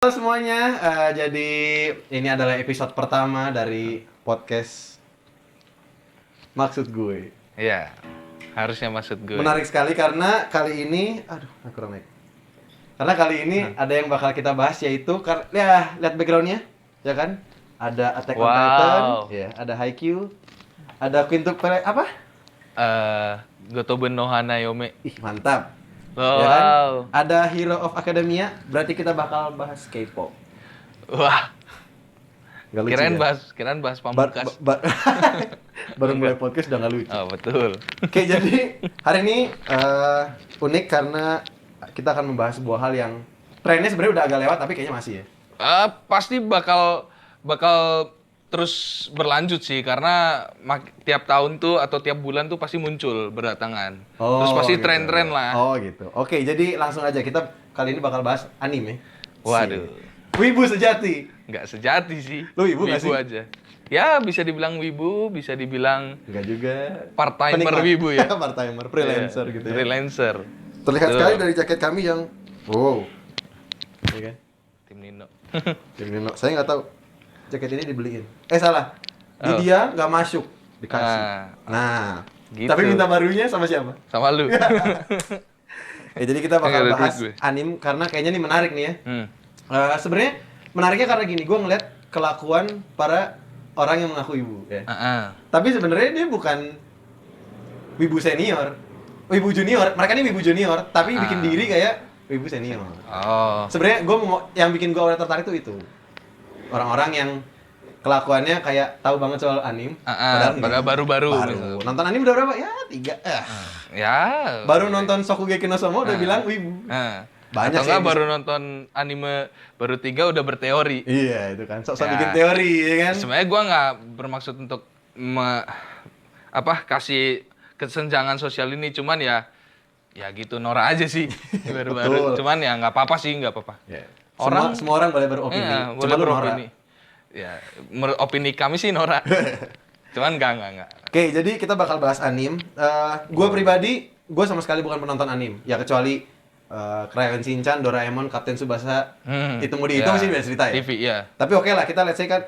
Halo semuanya, jadi ini adalah episode pertama dari podcast Maksud Gue. Iya, harusnya maksud gue. Menarik sekali karena kali ini, kurang naik. Karena kali ini ada yang bakal kita bahas yaitu, lihat backgroundnya, ya kan? Ada Attack on Titan, ya, ada Haikyuu, ada Quintuple apa? Gotoben no Hanayome. Ih mantap. Wow. Ya kan? Ada Hero of Academia, berarti kita bakal bahas K-pop. Wah, Gak lucu kirain bahas pamungkas. Baru mulai podcast udah gak lucu. Oh, betul. Oke, jadi hari ini unik karena kita akan membahas sebuah hal yang trennya sebenarnya udah agak lewat tapi kayaknya masih ya. Pasti bakal terus berlanjut sih karena tiap tahun tuh atau tiap bulan tuh pasti muncul berdatangan. Terus pasti gitu. tren-tren lah. Oh gitu. Oke, jadi langsung aja kita kali ini bakal bahas anime. Waduh. Wibu sejati. Nggak sejati sih. Lu wibu nggak sih? Aja. Ya bisa dibilang wibu, bisa dibilang Enggak juga. part-timer wibu ya. Part-timer, freelancer gitu ya. Freelancer. Terlihat Tuh. sekali dari jaket kami yang wow. Iya kan? Tim Nino. Tim Nino. Saya nggak tahu jaket ini dibeliin. Salah. Di Oh. dia nggak masuk, dikasih. Nah, gitu. tapi minta barunya sama siapa? Sama lu. Jadi kita bakal Nggak ada bahas duit gue. anime karena kayaknya ini menarik nih ya. Hmm. Sebenarnya menariknya karena gini, gue ngeliat kelakuan para orang yang mengaku ibu ya. Tapi sebenarnya dia bukan wibu senior, wibu junior. Mereka ini wibu junior, tapi bikin diri kayak wibu senior. Oh. Sebenarnya yang bikin gue awalnya tertarik tuh itu orang-orang yang kelakuannya kayak tahu banget soal anime, Padahal baru-baru. Nonton anime udah berapa? Ya 3. Ya. Baru nonton Shokugeki no Soma udah bilang wibu. Banyak Atau nggak sih baru nonton anime baru 3 udah berteori. Iya itu kan, sok-sok Ya. bikin teori ya kan. Sebenarnya gua nggak bermaksud untuk kasih kesenjangan sosial ini, cuman ya gitu Nora aja sih baru-baru. Betul. Cuman ya nggak apa-apa sih, nggak apa-apa. Ya. Orang- semua orang boleh beropini. Iya, Cuma boleh lu Nora. beropini. Ya, opini kami sih Nora. Cuman enggak. Oke, jadi kita bakal bahas anime. Gue pribadi, gue sama sekali bukan penonton anime. Ya kecuali Crayon Shinchan, Doraemon, Kapten Tsubasa, itu Ya, masih beda cerita ya. TV ya. Tapi oke lah, kita let's say kan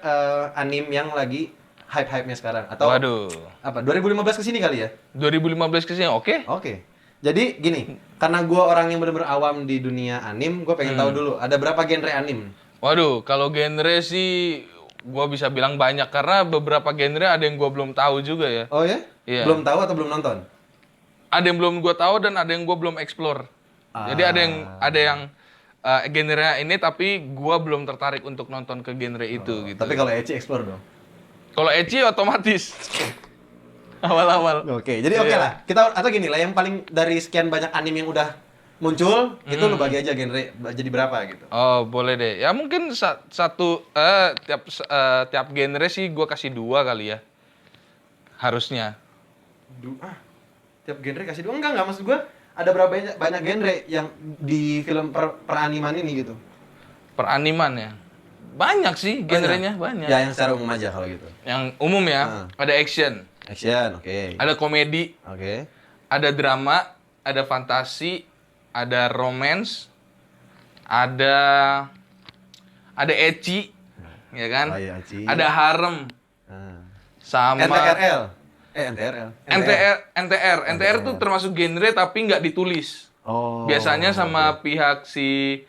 anime yang lagi hype-hype-nya sekarang. Atau Waduh. apa? 2015 kesini kali ya? 2015 ke sini oke. Oke. Jadi gini, karena gue orang yang benar-benar awam di dunia anime, gue pengen tahu dulu ada berapa genre anime. Waduh, kalau genre sih gua bisa bilang banyak karena beberapa genre ada yang gua belum tahu juga ya. Oh ya? Iya. Belum tahu atau belum nonton? Ada yang belum gua tahu dan ada yang gua belum explore. Jadi ada yang genre ini tapi gua belum tertarik untuk nonton ke genre itu gitu. Tapi kalau Ecchi explore dong. Kalau ecchi otomatis awal-awal. Oke, jadi oke lah. Kita atau gini lah, yang paling dari sekian banyak anime yang udah muncul, itu lu bagi aja genre jadi berapa gitu. Oh, boleh deh. Ya mungkin tiap genre sih gua kasih 2 kali ya. Harusnya. Tiap genre kasih dua? Enggak maksud gua ada berapa banyak genre yang di film peraniman ini gitu. Peraniman ya. Banyak sih genrenya, banyak. Ya yang secara umum aja kalau gitu. Yang umum ya, ada action, Action, oke. ada komedi, Oke. ada drama, ada fantasi, ada romance, ada ecchi, ya kan? Oh, iya, ecchi. Ada harem, sama NTRL. NTRL. NTR tuh termasuk genre tapi nggak ditulis. Oh. Biasanya sama pihak si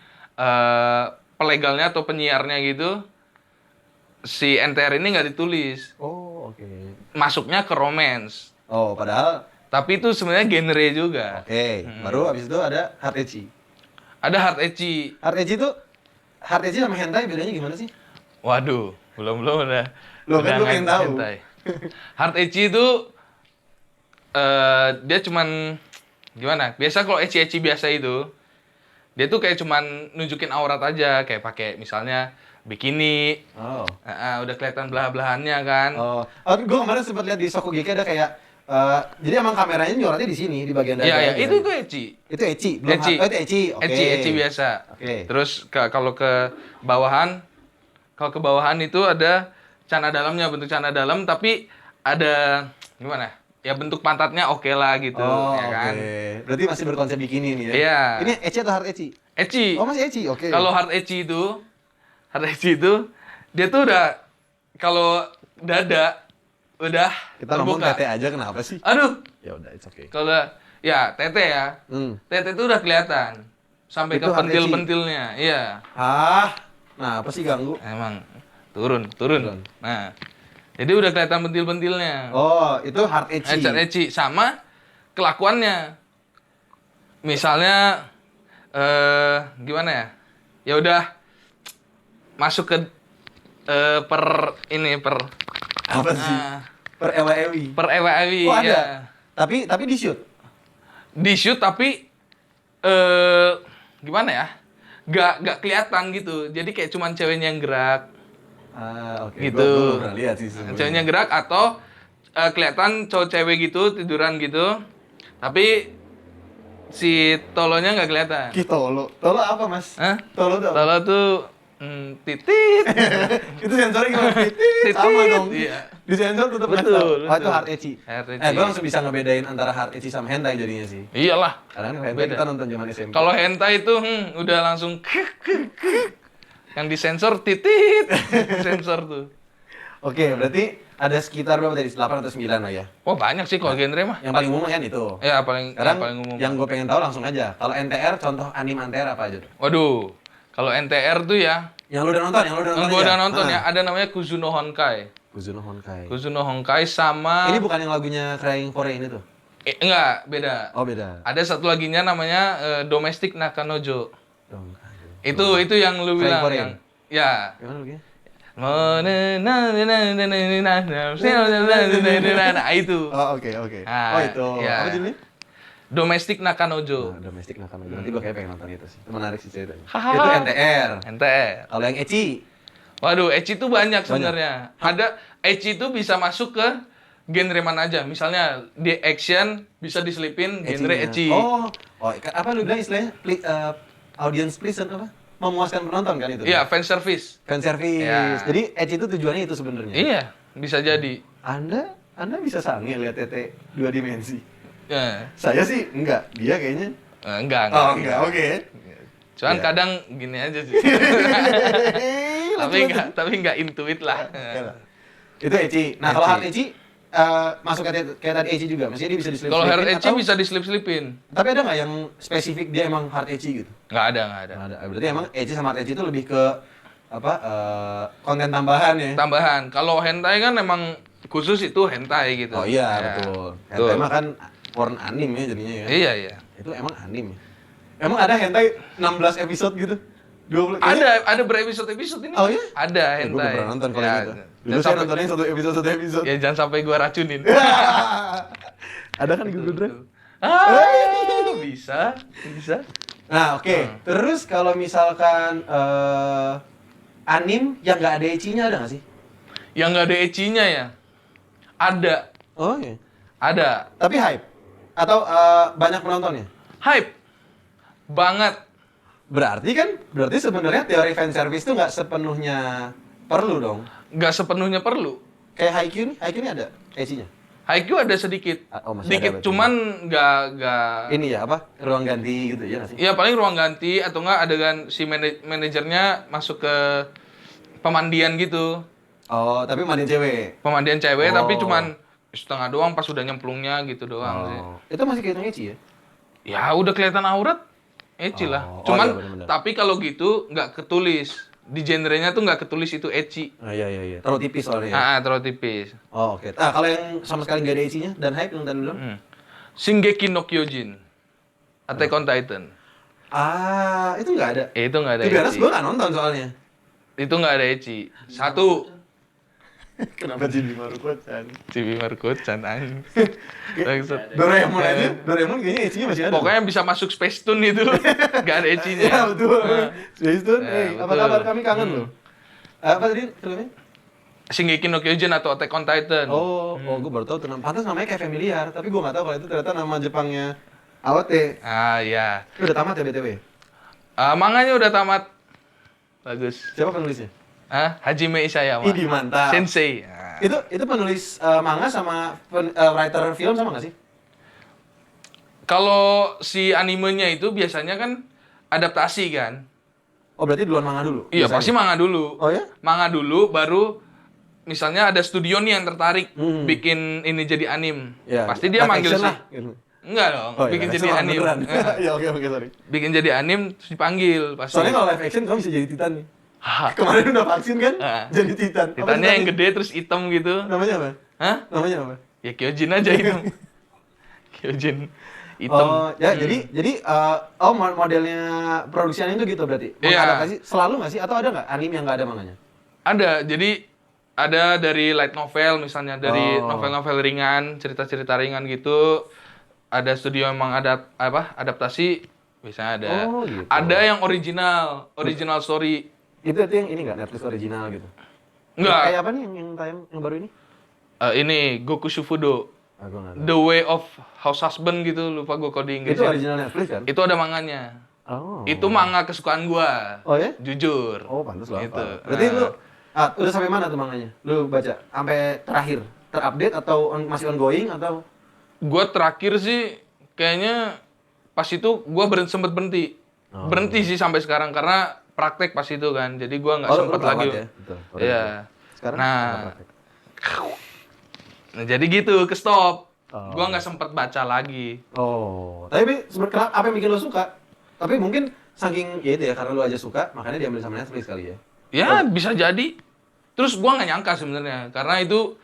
pelegalnya atau penyiarnya gitu, si NTR ini nggak ditulis. Oh, oke. Masuknya ke romance. Oh, padahal Tapi itu sebenarnya genre juga. oke. Baru abis itu ada hard ecchi. Ada hard ecchi. Hard ecchi sama hentai bedanya gimana sih? Waduh, belum ada. Loh, kan lu pengen tahu. hentai. Hard ecchi itu dia cuman gimana? Biasa kalau ecchi biasa itu dia tuh kayak cuman nunjukin aurat aja, kayak pakai misalnya bikini. Oh. Udah kelihatan belah-belahannya kan. Oh, gue kemarin sempat lihat di Shokugeki ada kayak jadi emang kameranya nyorotnya di sini di bagian dada. Iya, itu ecchi. Itu ecchi, belum Ecchi. itu ecchi. Oke. Ecchi biasa. Oke. Terus kalau ke bawahan itu ada celana dalamnya, bentuk celana dalam tapi ada gimana? Ya bentuk pantatnya oke lah gitu, Oh, ya kan? oke. Berarti masih berkonsep bikini nih ya. Iya. Ini ecchi atau hard ecchi? Ecchi. Oh, masih ecchi. Oke. Kalau hard ecchi itu Heart ecchi itu dia tuh udah kalau dada udah Kita ngomong terbuka. tete aja kenapa sih? Aduh, Ya udah, it's okay. kalau ya tete ya. Tete itu udah kelihatan sampai Itu ke heart ecchi? pentil-pentilnya. Iya. Nah apa sih ganggu? Emang turun. Nah, jadi udah kelihatan pentil-pentilnya. Oh, itu heart ecchi. Heart ecchi sama kelakuannya. Misalnya gimana ya? Ya udah masuk ke per Apa sih? Per ewi. per ewi Oh, ada. ya. Tapi di shoot. Di shoot tapi gimana ya? Gak kelihatan gitu. Jadi kayak cuman ceweknya yang gerak. Oke. Gitu. Gua belum pernah lihat sih sebenarnya. Ceweknya gerak atau kelihatan cowok cewek gitu tiduran gitu. Tapi si tolonya nggak kelihatan. Tolo. Tolo apa, Mas? Hah? Tolo tuh apa? Tolo tuh titit. Itu sensornya gimana? Titit. Sama dong. Iya. Di sensor tetap Betul, Oh, itu betul. heart ecchi. Heart ecchi. Gue langsung bisa ngebedain antara heart ecchi sama hentai jadinya sih. Iyalah. Karena kan hentai Beda. kita nonton zaman SMP. Kalau hentai itu udah langsung yang disensor titit. Sensor tuh. Oke, berarti ada sekitar berapa tadi? 8 atau 9 lah ya? Oh, banyak sih kalau genre mah. Yang paling umum kan itu. Ya paling Sekarang paling umum. yang gue pengen tahu langsung aja. Kalau NTR, contoh anime NTR apa aja tuh? Waduh. Kalau NTR tuh ya, Yang lu udah nonton, yang lu udah yang nonton gua aja? udah nonton ya, ada namanya Kuzuno Honkai. Kuzuno Honkai. Kuzuno Honkai sama Ini bukan yang lagunya Crying Korea ini tuh? enggak, beda. Oh, beda. Ada satu laginya namanya Domestic Nakanojo. Dong. Itu yang lu Crying bilang Korean? yang ya. Gimana lagunya? Nah, itu. Oh, oke. Ah, Oh, itu. iya. Apa judulnya? Domestic Nakanojo. Domestic Nakanojo. Nanti gue kayak pengen nonton itu sih. Itu menarik sih ceritanya. Hahaha. Itu NTR. NTR. Kalau yang ecchi, Waduh, ecchi itu banyak sebenarnya. Ada ecchi itu bisa masuk ke genre mana aja. Misalnya di action bisa diselipin genre ecchinya. ecchi. Apa lu bilang istilahnya? Audience pleasant apa? Memuaskan penonton kan itu? Iya, fan service. Fan service. Ya. Jadi ecchi itu tujuannya itu sebenarnya. Iya, bisa jadi. Anda bisa sange lihat tete 2 dimensi. Ya. Saya sih enggak. Dia kayaknya. Enggak. Enggak. Oke. Cuman Iya. kadang gini aja sih. tapi enggak intuit lah. Itu ecchi. Nah, kalau Ecchi. hard ecchi masuk kayak tadi ecchi juga. Maksudnya dia bisa diselip-selipin. Kalau hair ecchi atau- bisa diselip-selipin. Tapi ada nggak yang spesifik dia emang hard ecchi gitu? Nggak ada. Nggak ada. Berarti emang ecchi sama hard ecchi itu lebih ke apa? Konten tambahan ya? Tambahan, kalau hentai kan emang khusus itu hentai gitu. Oh iya, Ya, betul. betul. Hentai mah kan porn anime ya jadinya ya. Iya. Itu emang anime. Emang ada hentai 16 episode gitu? 20 kayaknya- Ada berepisode-episode ini. Oh, iya? Ada Gue hentai. pernah nonton kalau Ya, gitu. Dulu jangan saya sampai, nontonnya satu episode. ya jangan sampai gua racunin. Ada kan di Google Drive? Bisa. Nah, oke. Terus kalau misalkan anime yang nggak ada ecchinya ada nggak sih? Yang nggak ada ecchinya ya? Ada. Oh iya. Ada. Tapi hype? Atau banyak penontonnya? Hype. Banget. Berarti sebenarnya teori fan service itu nggak sepenuhnya perlu dong. Nggak sepenuhnya perlu. Kayak Haikyuu nih ada ecchinya. Haikyuu ada sedikit. Masih Sedikit, ada berarti. cuman nggak Ini ya apa? Ruang ganti gitu ya nggak sih? ya paling ruang ganti atau enggak adegan si manajernya masuk ke pemandian gitu. Oh, tapi mandiin cewek. Pemandian cewek tapi Oh. cuman setengah doang pas udah nyemplungnya gitu doang sih. Itu masih kehitung ecchi ya? Ya udah kelihatan aurat, ecchi lah. Oh, Cuman iya, bener-bener. tapi kalau gitu nggak ketulis. Di genrenya tuh nggak ketulis itu ecchi. Iya. Terlalu tipis soalnya ya? Terlalu tipis. Oh, oke. Nah, kalau yang sama sekali nggak ada ecchinya dan hype yang tadi bilang? Shingeki no Kyojin. Attack on Titan. Itu nggak ada. Itu nggak ada Itu biasa ecchi. gue nggak nonton soalnya. Itu nggak ada ecchi. Satu. Kenapa Jimmy Maruko-chan? Cibi Marco-chan anjing. Bangsat. Doraemon aja. Doraemon kayaknya ecchinya masih ada. Pokoknya bisa masuk Space Tune itu. Nggak ada ecchinya. Ya, betul. Nah. Space Tune, Ya, apa betul. kabar? Kami kangen loh. Apa tadi filmnya? Shingeki no Kyojin atau Attack on Titan. Gue baru tahu tuh. Pantas namanya kayak familiar, tapi gue nggak tahu kalau itu ternyata nama Jepangnya AOT. Iya. Itu udah tamat ya BTW? Manganya udah tamat. Bagus. Siapa penulisnya? Hajime Isayama. Idi mantap. Sensei. Itu penulis manga sama writer film sama nggak sih? Kalau si animenya itu biasanya kan adaptasi kan. Oh, berarti duluan manga dulu? Iya, biasanya? pasti manga dulu. Oh ya? Manga dulu, baru misalnya ada studio nih yang tertarik bikin ini jadi anim. Ya, Pasti dia live manggil action sih. lah, gitu. Enggak dong, Oh, bikin live jadi action orang anim. beneran. Ya, oke, sorry. Bikin jadi anim, terus dipanggil pasti. Soalnya kalau live action kamu bisa jadi Titan nih. Hah. Kemarin udah vaksin kan? Jadi Titan. Apa Titannya yang Titannya? gede terus hitam gitu. Namanya apa? Hah? Namanya apa? Ya Kyojin aja itu. Kyojin hitam. Oh, ya jadi modelnya produksi anime itu gitu berarti. Iya. Mengadaptasi selalu nggak sih atau ada nggak anime yang nggak ada manganya? Ada, jadi ada dari light novel misalnya, dari Oh. novel-novel ringan, cerita-cerita ringan gitu. Ada studio yang adaptasi, misalnya ada. Oh, gitu. Ada yang original story. Itu yang ini nggak Netflix original gitu? Enggak, Kayak apa nih yang tayang yang baru ini? ini Goku Shufudo, Aku nggak tahu. The Way of House Husband gitu, lupa gue kode Itu Inggrisnya. original Netflix kan? Itu ada manganya. Oh. Itu manga kesukaan gua. Oh ya? Jujur. Oh, pantas lah. Gitu. Berarti Nah. lu udah sampai mana tuh manganya? Lu baca sampai terakhir, terupdate atau masih ongoing atau? Gua terakhir sih kayaknya pas itu gua sempet berhenti. Oh. Berhenti sih sampai sekarang karena praktek pas itu kan. Jadi gua nggak Oh, lu sempet perawat lagi. ya? Betul. Iya. Sekarang Nah. nggak praktek. Nah, jadi gitu ke stop. Oh. Gua nggak sempet baca lagi. Oh, tapi sebenarnya apa yang bikin lo suka? Tapi mungkin saking ya itu ya karena lo aja suka, makanya diambil sama Netflix kali ya. Ya, bisa jadi. Terus gua nggak nyangka sebenarnya karena itu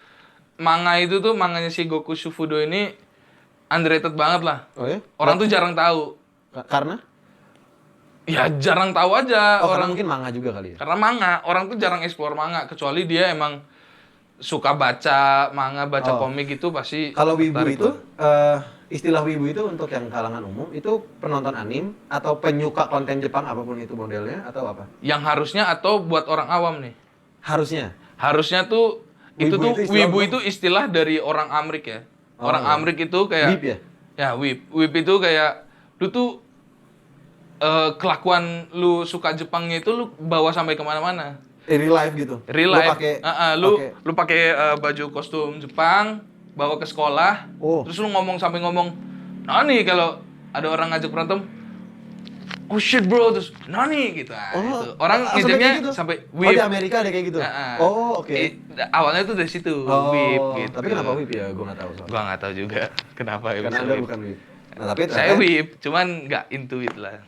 manganya si Goku Shufudo ini underrated banget lah. Oh ya? Orang tuh jarang tahu. Karena? Ya jarang tahu aja Oh, karena orang. mungkin manga juga kali ya. Karena manga, orang tuh jarang explore manga kecuali dia emang suka baca manga, baca Oh. komik itu pasti. Kalau wibu tertarik itu lah. istilah wibu itu untuk yang kalangan umum itu penonton anim atau penyuka konten Jepang apapun itu modelnya atau apa? Yang harusnya atau buat orang awam nih. Harusnya. Harusnya tuh Wibu itu istilah wibu apa? itu istilah dari orang Amrik ya. Oh, Orang iya. Amrik itu kayak Wib ya? Ya, wib. Wib itu kayak lu tuh kelakuan lu suka Jepangnya itu lu bawa sampai kemana-mana. Real life gitu. Real Lo life. pakai Lu lu pakai baju kostum Jepang, bawa ke sekolah. Oh. Terus lu sampai ngomong, "Nani," kalau ada orang ngajak berantem. "Oh shit, bro." Terus, "Nani," gitu. Itu. Orang sampai ngejeknya kayak gitu? sampai Oh, whip. di Amerika ada kayak gitu. Oh, oke. Awalnya tuh dari situ, Oh, whip gitu. tapi kenapa whip ya? Gue nggak tahu soalnya. Gua nggak tahu juga kenapa ya Karena bisa Anda whip. bukan whip. Nah, tapi Saya ternyata, whip, cuman nggak into it lah.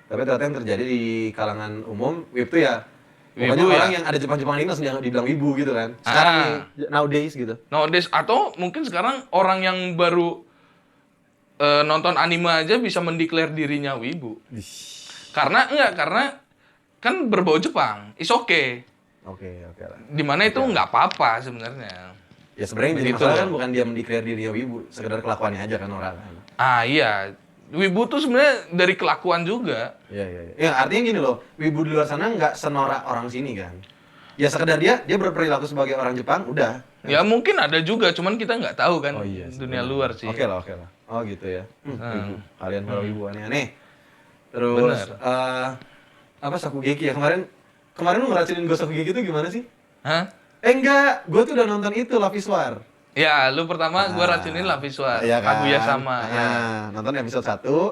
tapi ternyata yang terjadi di kalangan umum, whip tuh ya pokoknya Wibu orang ya? yang ada Jepang-Jepang ini langsung dibilang wibu gitu kan. Sekarang Ah. nih, nowadays gitu. Nowadays, atau mungkin sekarang orang yang baru nonton anime aja bisa mendeklar dirinya wibu. Karena kan berbau Jepang, is okay. Oke lah. Dimana itu nggak apa-apa sebenarnya. Ya sebenarnya yang jadi Begitu. masalah kan bukan dia mendeklar dirinya wibu, sekedar kelakuannya aja kan orang. Ah iya, wibu tuh sebenarnya dari kelakuan juga. Iya. Ya artinya gini loh, wibu di luar sana nggak senorak orang sini kan. Ya sekedar dia berperilaku sebagai orang Jepang, udah. Ya mungkin ada juga, cuman kita nggak tahu kan Oh iya. dunia luar sih. Oke lah. Oh gitu ya. Wibu. Kalian para wibu aneh-aneh. Terus Bener. apa Shokugeki ya kemarin lu ngeracunin gue Shokugeki itu gimana sih? Hah? Enggak, gue tuh udah nonton itu Love is War. Ya, lu pertama gua racunin lah visual. Iya kan? Kaguya sama. Ya. Nonton episode 1,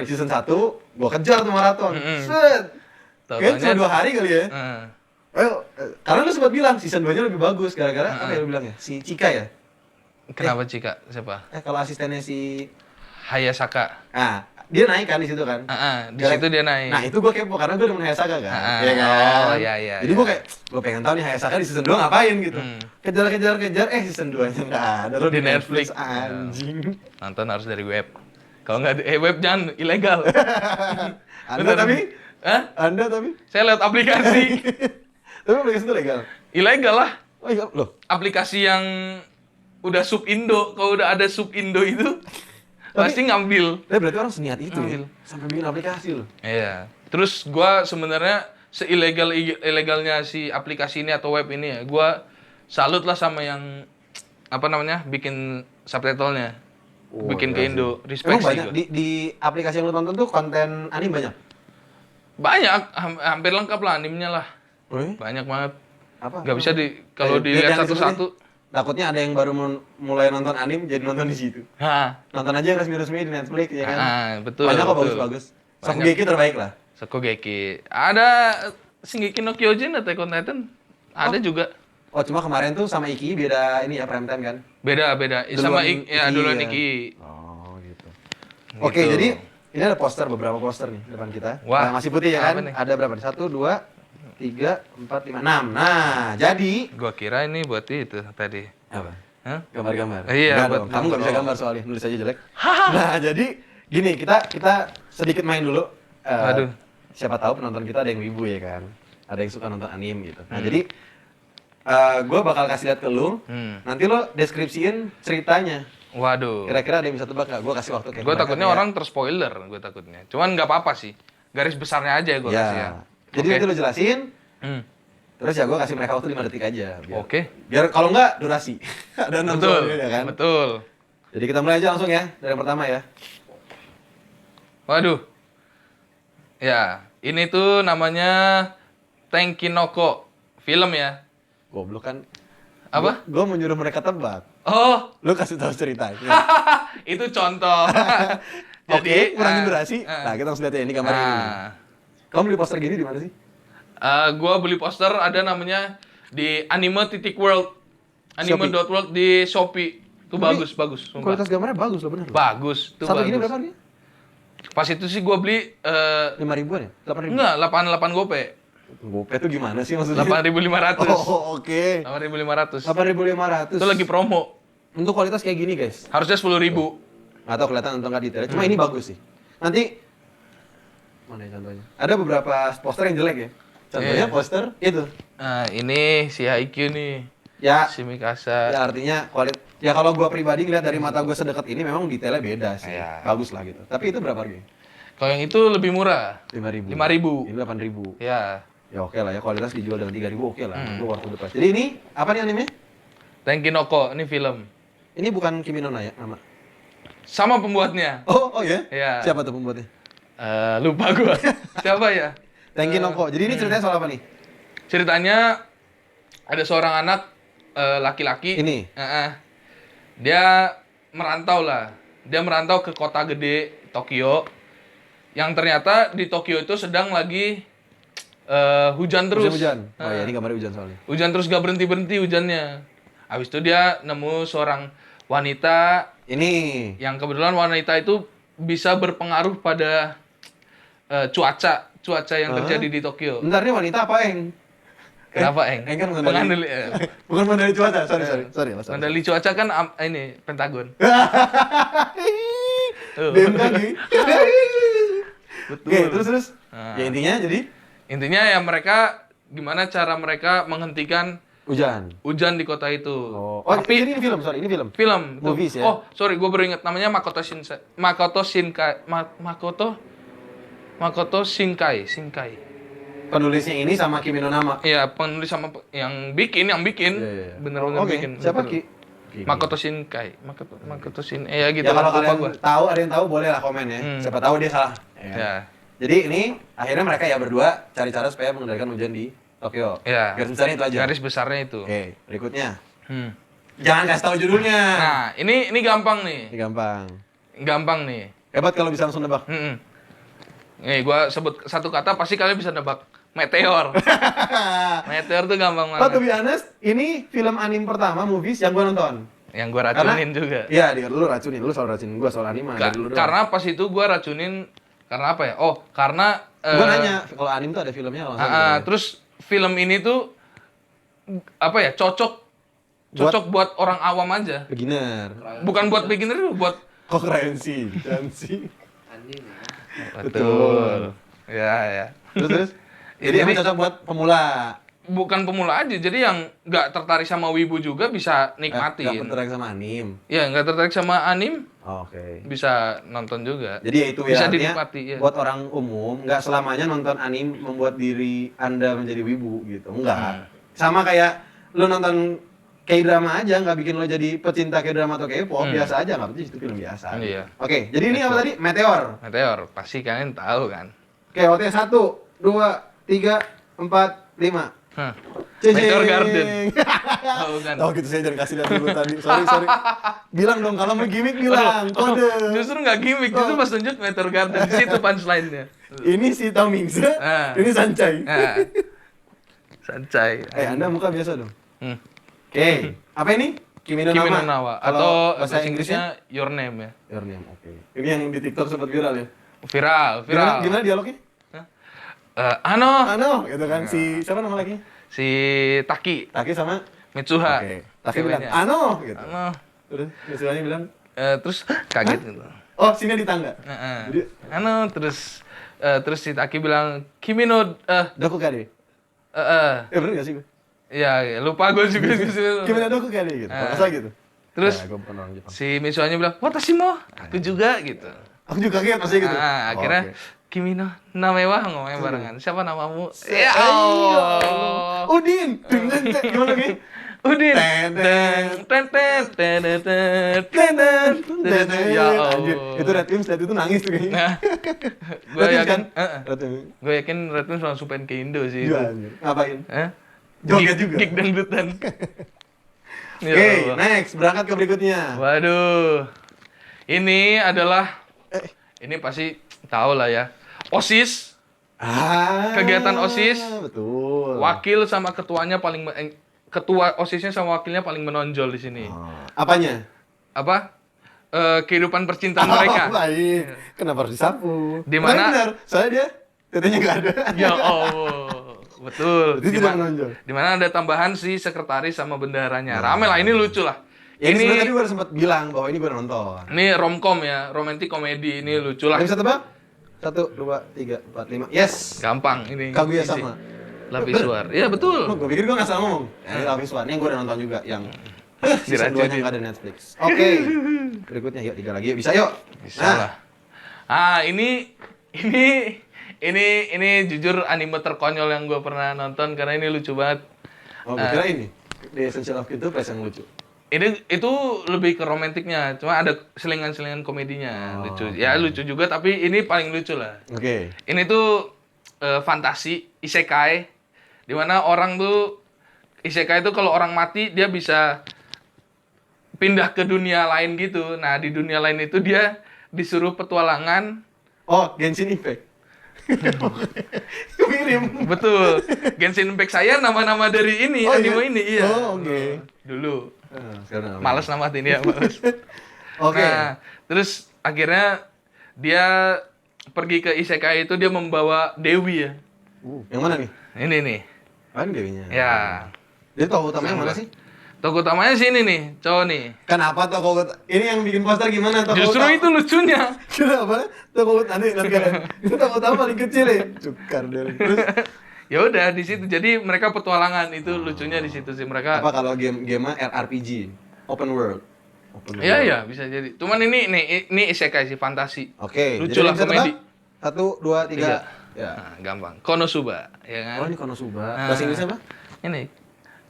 season 1, gue kejar tuh maraton. Set. Kayaknya cuma 2 hari kali ya. Karena lu sempat bilang season 2-nya lebih bagus gara-gara apa ya lu bilang ya? Si Chika ya? Kenapa Cika? Siapa? Kalau asistennya si Hayasaka. dia naik kan di situ kan? Di situ dia naik. Nah, itu gue kepo karena gue demen Hayasaka kan. Iya kan? Oh, iya. Jadi gue kayak gue pengen tahu nih Hayasaka di season 2 ngapain gitu. Kejar, season 2-nya enggak ada loh Di Netflix. anjing. Nonton harus dari web. Kalau nggak web jangan ilegal. Anda tapi? Hah? Anda tapi? Saya lewat aplikasi. Tapi aplikasi itu legal. Ilegal lah. Oh iya, loh. Aplikasi yang udah sub Indo. Kalau udah ada sub Indo itu pasti ngambil. Tapi berarti orang seniat itu Ngambil. ya. Sampai bikin aplikasi loh. Iya. Terus gua sebenarnya ilegalnya si aplikasi ini atau web ini ya, gua salut lah sama yang bikin subtitlenya. Bikin ke Indo. Respect Emang sih banyak gua. di aplikasi yang lu tonton tuh konten anime banyak. Banyak, hampir lengkap lah animenya lah. Oh iya? Banyak banget. Apa? Gak bisa kalau dilihat jangan satu-satu. disebutin. Takutnya ada yang baru mulai nonton anime jadi nonton di situ. Hah. Nonton aja yang resmi-resmi di Netflix ya kan. Betul. Banyak kok betul. bagus-bagus. Shokugeki terbaik lah. Shokugeki. Ada Shingeki no Kyojin, Attack on Titan. Ada juga. Oh, cuma kemarin tuh sama Iki beda ini ya, prime time kan? Beda. Sama duluan ya. Iki. Oh, gitu. Gitu. Oke, jadi ini ada beberapa poster nih depan kita. Wah, masih putih ya kan? nih? Ada berapa nih? 1, 2, 3, 4, 5, 6. Nah, jadi Gua kira ini buat itu tadi. apa? Hah? Gambar-gambar. Iya, Enggak dong. Kamu nggak bisa gambar soalnya, nulis aja jelek. Nah, jadi gini, kita sedikit main dulu. Aduh. Siapa tahu penonton kita ada yang wibu ya kan? Ada yang suka nonton anime gitu. Nah, jadi gue bakal kasih lihat ke lu. Nanti lo deskripsiin ceritanya. Waduh. Kira-kira ada yang bisa tebak nggak? Gue kasih waktu kayak Gue takutnya orang terspoiler, gue takutnya. Cuman nggak apa-apa sih. Garis besarnya aja gue kasih ya. Jadi Oke. nanti lo jelasin. Terus ya gue kasih mereka waktu 5 detik aja. Oke. Biar kalau nggak durasi. Ada 6 Betul. soalnya, ya kan? Betul. Jadi kita mulai aja langsung ya dari yang pertama ya. Waduh. Ya, ini tuh namanya Tenkinoko. Film ya. Goblok kan. Apa? Gue mau nyuruh mereka tebak. Oh, Lu kasih tahu ceritanya. itu contoh. Oke, kurangin durasi. eh. Nah, kita langsung lihat ya ini gambar ini. Nah, Kamu beli poster gini di mana sih? gua beli poster ada namanya di Anime.world. Anime.world di Shopee. Itu Tapi bagus, sumpah. Kualitas gambarnya bagus loh, bener loh. Bagus, itu Satu bagus. gini berapa harganya? Pas itu sih gua beli 5 ribuan ya? 8 ribu? enggak, 88 gope. Gope tuh gimana sih maksudnya? 8.500. Oh, oke. 8.500. 8.500. Itu lagi promo. Untuk kualitas kayak gini, guys. Harusnya 10.000. Nggak tahu kelihatan atau nggak detailnya. Cuma ini bagus sih. Nanti mana ya contohnya? Ada beberapa poster yang jelek ya. Contohnya Iya. poster itu. Nah, ini si Haikyuu nih. Ya, Si Mikasa. ya artinya kualitas. Ya kalau gua pribadi ngeliat dari mata gua sedekat ini memang detailnya beda sih. Iya. Bagus lah gitu. Tapi itu berapa harganya? Kalau yang itu lebih murah. 5.000. 5.000. Ini 8.000. Ya. Ya oke lah ya, kualitas dijual dengan 3.000 oke lah. Itu worth the price. Jadi ini apa nih animenya? Tenkinoko, ini film. Ini bukan Kimi no Na ya nama? Sama pembuatnya. Oh ya? Iya. Siapa tuh pembuatnya? Lupa gua. Siapa ya? Tenki Noko. Jadi ini ceritanya soal apa nih? Ceritanya ada seorang anak laki-laki. Ini? Dia merantau lah. Dia merantau ke kota gede Tokyo. Yang ternyata di Tokyo itu sedang lagi hujan terus. Hujan. Oh ya, ini gambarnya hujan soalnya. Hujan terus gak berhenti-berhenti hujannya. Habis itu dia nemu seorang wanita Ini. yang kebetulan wanita itu bisa berpengaruh pada cuaca yang terjadi di Tokyo. Bentar, ini wanita apa, Eng? Kenapa, Eng? Eng kan Pengendali, bukan mengendali cuaca. Sorry. pengendali cuaca kan ini Pentagon. Tuh. BMKG. Betul. Oke, terus. Nah. Ya intinya jadi Intinya ya mereka gimana cara mereka menghentikan hujan. hujan di kota itu. Oh, Tapi ini film, sorry, ini film. film itu. Movies ya? Oh, sorry, gue baru ingat namanya Makoto Shinkai. Makoto Shinkai. Penulisnya ini sama Kimi no Nama. Iya, penulis sama yang bikin. Iya. Bener-bener Oke, bikin. siapa Bener. Ki? Makoto Shinkai. Makoto ya gitu Ya kalau lah, lupa kalian gua. tahu, ada yang tahu boleh lah komen ya. Siapa tahu dia salah. Ya. Jadi ini akhirnya mereka ya berdua cari cara supaya mengendalikan hujan di Tokyo. Ya. Garis besarnya itu aja. Garis besarnya itu. Oke, berikutnya. Hmm. Jangan kasih tahu judulnya. Nah, ini gampang nih. Ini gampang. Gampang nih. Hebat kalau bisa langsung nebak. Nih, gua sebut satu kata pasti kalian bisa nebak. Meteor. Meteor tuh gampang Oh, to banget. be honest, ini film anime pertama, movies yang gua nonton. Yang gua racunin juga. Iya, lu racunin. Lu soal racunin gua soal anime. dari dulu doang. Karena pas itu gua racunin karena apa ya? Oh, karena Gua nanya, kalau anime tuh ada filmnya kalau nggak salah gitu ya. terus film ini tuh apa ya? Cocok buat orang awam aja. Beginner. Bukan buat beginner, buat Kok keren sih? Keren sih. betul. Ya. Terus? Jadi emang cocok buat pemula. Bukan pemula aja, jadi yang nggak tertarik sama wibu juga bisa Gak nikmatin. tertarik sama anime. Ya, nggak tertarik sama anime Oh, oke. bisa nonton juga. Jadi ya itu ya, Bisa artinya dinikmati, ya. buat orang umum, nggak selamanya nonton anime membuat diri Anda menjadi wibu gitu. Enggak. Sama kayak lu nonton K-drama aja, nggak bikin lo jadi pecinta K-drama atau K-pop, biasa aja, nggak penting itu film biasa. Iya. Oke, jadi ini apa tadi? Meteor. Meteor, pasti kalian tahu kan. Oke, waktunya 1, 2, 3, 4, 5. Hah. Cing. Meteor Garden. Oh, bukan. Oh gitu, saya jangan kasih lihat dulu tadi. Sorry. Bilang dong kalau mau gimmick bilang. Kode. Justru nggak gimmick, justru pas tunjuk Meteor Garden. Di situ punchline-nya. Ini si Tom Hanks, ini Sancai. Sancai. Anda muka biasa dong. Hmm. Oke. Apa ini? Kimi no Kimi no Nawa. Nawa. Kalau Atau bahasa Inggrisnya Your Name ya. Your Name. Oke. Ini yang di TikTok sempat viral ya. Viral. Gimana dialognya? Ano, gitu kan. Si siapa nama lagi? si Taki sama Mitsuha. Oke. Taki bilang, Ceweknya. gitu. Ano. Terus Mitsuhanya bilang, Terus kaget gitu. oh sini di tangga. Jadi, Ano, terus si Taki bilang Kimi no Doku kade. Bener gak sih gue? ya lupa gue juga Kimi no doku kade gitu. Masa gitu. Terus Ya, gue bukan orang Jepang. si Mitsuhanya bilang watashi mo, aku juga gitu. Aku juga kaget pasti gitu. Akhirnya Kimi no Namewa ngomongnya barengan. Siapa namamu? Ya Allah. Udin. Gimana lagi? Udin. Ten, Ya Allah. Anjir, itu Red Wimps liat itu nangis tuh kayaknya. Nah, gue Red Wimps yakin, kan? Red Wimps. gue yakin Red Wimps langsung pengen ke Indo sih. Iya, anjir. Ngapain? Hah? Joget juga. Gig dangdutan. Ya Oke, Allah. next. Berangkat ke berikutnya. Waduh. Ini adalah ini pasti tahu lah ya. OSIS, kegiatan OSIS. Betul. wakil sama ketuanya ketua OSISnya sama wakilnya paling menonjol di sini. Apanya? Apa? Kehidupan percintaan mereka. Baik. Kenapa harus disapu? Di mana? Benar, soalnya dia tetenya nggak ada. Ya Allah. Betul. Berarti tidak menonjol. Di mana ada tambahan si sekretaris sama bendaharanya. Rame lah, ini lucu lah. Ya, ini sebenarnya Ini tadi gue sempat bilang bahwa ini gue nonton. romcom ya, romantic komedi. Ini lucu lah. Yang bisa tebak? 1, 2, 3, 4, 5. Yes. Gampang ini. Kaguya Isi. sama. Lapiswar. Iya betul. Gue pikir gue nggak salah ngomong. Ini Lapis One, yang gue udah nonton juga. Yang season 2 nya Diracunin. nggak ada Netflix. Oke. Berikutnya, yuk 3 lagi yuk. Bisa yuk. Bisa lah. Ini jujur anime terkonyol yang gue pernah nonton karena ini lucu banget. Oh, gue kira ini. The Essential of Kid itu yang lucu. Itu lebih ke romantiknya, cuma ada selingan-selingan komedinya. Lucu. Ya lucu juga tapi ini paling lucu lah. Oke. Ini tuh fantasi isekai di mana orang tuh isekai itu kalau orang mati dia bisa pindah ke dunia lain gitu. Nah, di dunia lain itu dia disuruh petualangan. Oh, Genshin Impact. Mirip. Betul. Genshin Impact saya nama-nama dari ini, anime ini, iya. Oh, oke. Dulu. Sekarang Males namatin ya, males. Oke. Nah, terus akhirnya dia pergi ke isekai itu dia membawa Dewi ya. Yang mana nih? Ini nih. Kan Dewinya. Ya. Dia tokoh utamanya mana sih? Tokoh utamanya sini nih, cowok nih. Kenapa tokoh ini yang bikin poster gimana tokoh Justru utama? itu lucunya. Kenapa? Tokoh utama nanti kalian. Itu tokoh utama paling kecil ya. Cukar deh. Terus Ya udah di situ. Jadi mereka petualangan itu lucunya di situ sih mereka. apa kalau game RPG, open world. Iya iya bisa jadi. Cuman ini isekai sih fantasi. Oke. Lucu lah komedi. 1, 2, 3. Ya. Nah, gampang. Konosuba, ya kan? Oh, ini Konosuba. Nah. Bahasa Inggrisnya apa? Ini.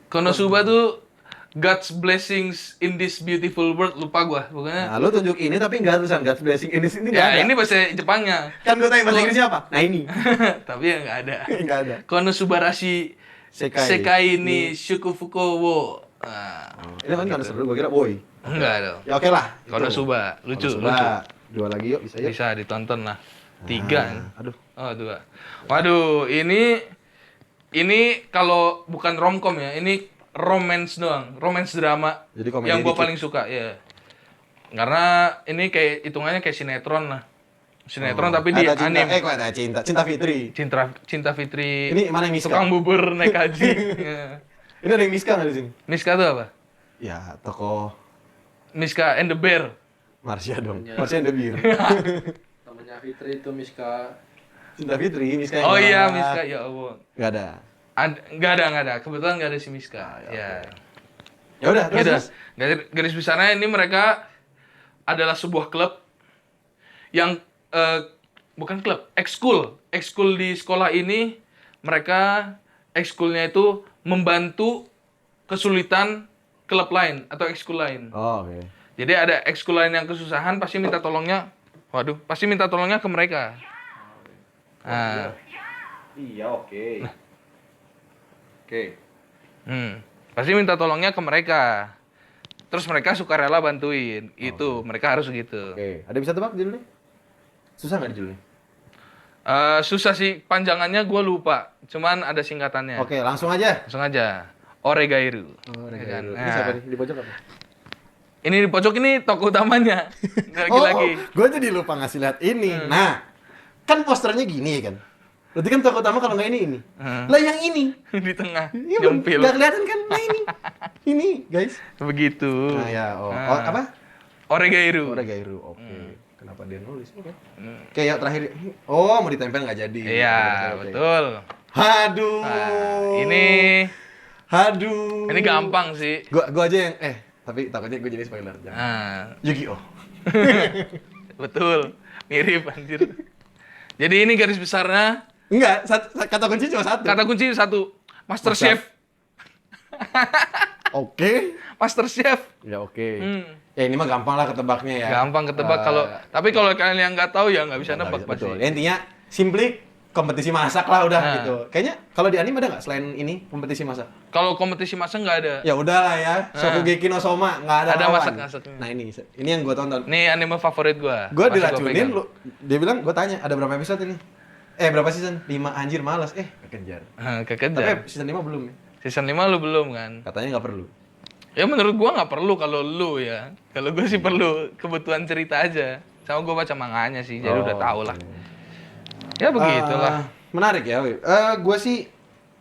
Konosuba tuh God's blessings in this beautiful world, lupa gua. Pokoknya Nah, lu tunjuk ini tapi nggak tulisan God's blessing ini sini nggak ya ada. ini bahasa Jepangnya. Kan gue tanya bahasa Inggrisnya apa? Nah ini. Tapi ya nggak ada. Nggak ada. Konosubarashi Sekai ni Shukufuku wo. Nah, Ini kan karena seru, gue kira boy. enggak dong. Ya oke lah. itu. Konosuba, lucu, Konosuba. lucu. 2 lagi yuk, bisa yuk. Bisa ditonton lah. 3. Aduh. Oh, 2. Waduh, ini kalau bukan romcom ya, ini romance doang, romance drama. Jadi komedi yang gua dikit. paling suka, ya. Karena ini kayak hitungannya kayak sinetron lah. Sinetron tapi di Ada cinta, anime. kok ada cinta Fitri. Cinta Fitri. Ini mana yang Miska? Tukang bubur naik haji. Ya. Ini ada yang Miska nggak di sini? Miska tuh apa? Ya, tokoh Miska and the Bear. Marsha dong. Ya. Marsha yang The Beer. Temennya Fitri itu Miska. Cinta Fitri, Miska yang Oh iya, galak. Miska, ya Allah. Nggak ada. Nggak ada. Kebetulan nggak ada si Miska. Ya. Ya udah, Ya udah. terus. Garis besarnya ini mereka adalah sebuah klub yang bukan klub, ekskul di sekolah ini. Mereka ekskulnya itu membantu kesulitan klub lain atau ekskul lain. Oh, oke. Jadi ada ekskul lain yang kesusahan pasti minta tolongnya ke mereka. Nah, Iya, oke. Oke. Pasti minta tolongnya ke mereka. Terus mereka suka rela bantuin. Itu, mereka harus gitu. Oke, ada bisa tebak judulnya? Susah nggak judulnya? Susah sih, panjangannya gue lupa. Cuman ada singkatannya. Oke, langsung aja. Langsung aja. Oregairu. Oh, Ya kan? Ini siapa nih? Di pojok apa? Ini di pojok ini tokoh utamanya. Lagi-lagi. Gue jadi lupa ngasih lihat ini. Nah, kan posternya gini ya kan? Berarti kan tokoh utama kalau nggak ini. Lah yang ini. Di tengah. Iya, Nyempil. nggak kelihatan kan? Nah ini. Ini, guys. Begitu. Nah ya, apa? Oregairu. Oregairu, oke. Kenapa dia nulis? Oke. Kayak terakhir, mau ditempel nggak jadi. Iya, Oke. betul. Haduh. Nah, ini Haduh. ini gampang sih. Gua aja yang tapi takutnya gue jadi spoiler. Jangan. Nah, Yu-Gi-Oh. betul. Mirip anjir. Jadi ini garis besarnya Enggak, kata kunci cuma satu. kata kunci satu. Master Master. Chef. Oke. Master Chef. Ya oke. Ya ini mah gampang lah ketebaknya ya. Gampang ketebak tapi kalau kalian yang nggak tahu ya nggak bisa Nggak nebak bisa, pasti. betul. Ya, intinya simply kompetisi masak lah udah Nah. gitu. Kayaknya kalau di anime ada nggak selain ini kompetisi masak? Kalau kompetisi masak nggak ada. Ya udahlah ya. Shokugeki no Soma nggak ada Ada lawan. masak-masaknya. Nah ini yang gue tonton. Ini anime favorit gua. Gue Masih diracunin, pegang. dia bilang gue tanya ada berapa episode ini? Berapa season? 5 anjir malas. Kekejar. Kekejar. Tapi season 5 belum ya? Season 5 lu belum kan? Katanya nggak perlu. Ya menurut gua nggak perlu kalau lu ya. Kalau gua sih perlu kebutuhan cerita aja. Sama gua baca manganya sih, jadi udah tahu lah. Ya begitulah. Menarik ya, Wi. Gue sih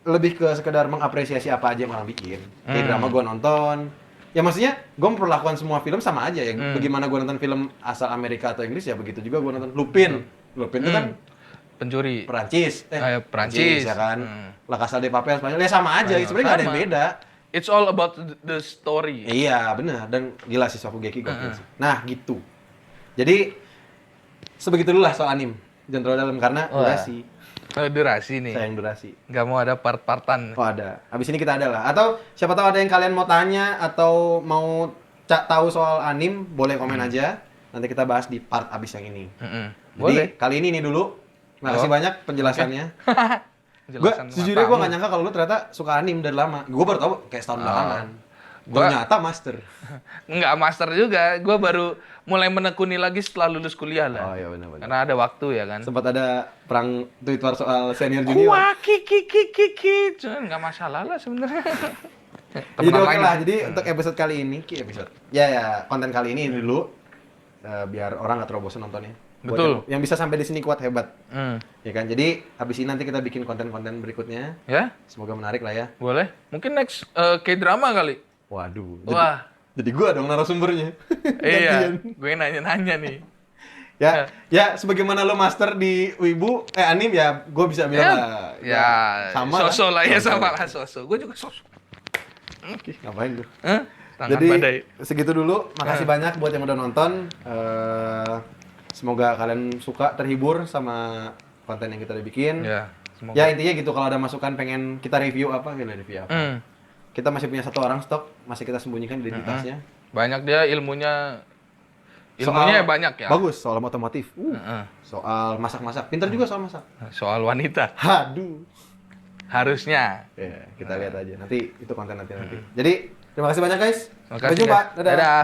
lebih ke sekedar mengapresiasi apa aja yang orang bikin. Kayak drama gue nonton. Ya maksudnya gue memperlakukan semua film sama aja ya. Bagaimana gue nonton film asal Amerika atau Inggris ya begitu juga gue nonton Lupin. Lupin itu kan Pencuri. Perancis. Perancis. ya kan. La Casa de Papel Spanyol ya sama aja. Sebenarnya nggak ada yang sama. beda. It's all about the story. Iya benar dan gila sih Shokugeki gokil sih. Nah gitu. Jadi sebegitu dulu lah soal anim. Jangan terlalu dalam karena durasi. Durasi nih. Sayang durasi. Nggak mau ada part-partan. Oh ada. Abis ini kita ada lah. Atau siapa tahu ada yang kalian mau tanya atau mau tahu soal anim, boleh komen aja. Nanti kita bahas di part abis yang ini. Jadi Boleh. kali ini dulu. Makasih banyak penjelasannya. Gue Jelasan sejujurnya gue matamu. gak nyangka kalau lu ternyata suka anim dari lama. Gue baru tahu kayak setahun belakangan. Gue Gua- nyata master. Nggak master juga. Gue baru mulai menekuni lagi setelah lulus kuliah Oh lah. iya benar-benar. Karena ada waktu ya kan. Sempat ada perang Twitter soal senior junior. Wah, kiki. Cuman nggak masalah lah sebenarnya. Jadi Temenan oke lagi. lah. Jadi untuk episode kali ini, konten kali ini dulu biar orang nggak terlalu bosan nontonnya. Buat Betul. yang bisa sampai di sini kuat hebat. Hmm. Ya kan? Jadi habis ini nanti kita bikin konten-konten berikutnya. Ya, Semoga menarik lah ya. boleh. Mungkin next K-drama kali. Waduh. Wah. Jadi gua dong narasumbernya. Iya, Gantian. gue nanya-nanya nih. Ya sebagaimana lo master di Wibu anim ya, gua bisa bilang lah. Ya, sama sosok lah ya, Sosok. sama lah sosok. Gue juga sosok. Ih, ngapain tuh? Hah? Tangan Jadi badai. segitu dulu. Makasih banyak buat yang udah nonton. Semoga kalian suka, terhibur sama konten yang kita udah bikin. Ya, semoga. Ya intinya gitu, kalau ada masukan pengen kita review apa, kita review apa. Kita masih punya 1 orang stok, masih kita sembunyikan identitasnya. Banyak dia ilmunya banyak ya. Bagus, soal otomotif. Heeh. Soal masak-masak. Pintar juga soal masak. Soal wanita. Haduh. Harusnya. Ya, kita lihat aja. Nanti itu konten nanti. Jadi, terima kasih banyak guys. Makasih, Sampai jumpa. guys. Dadah.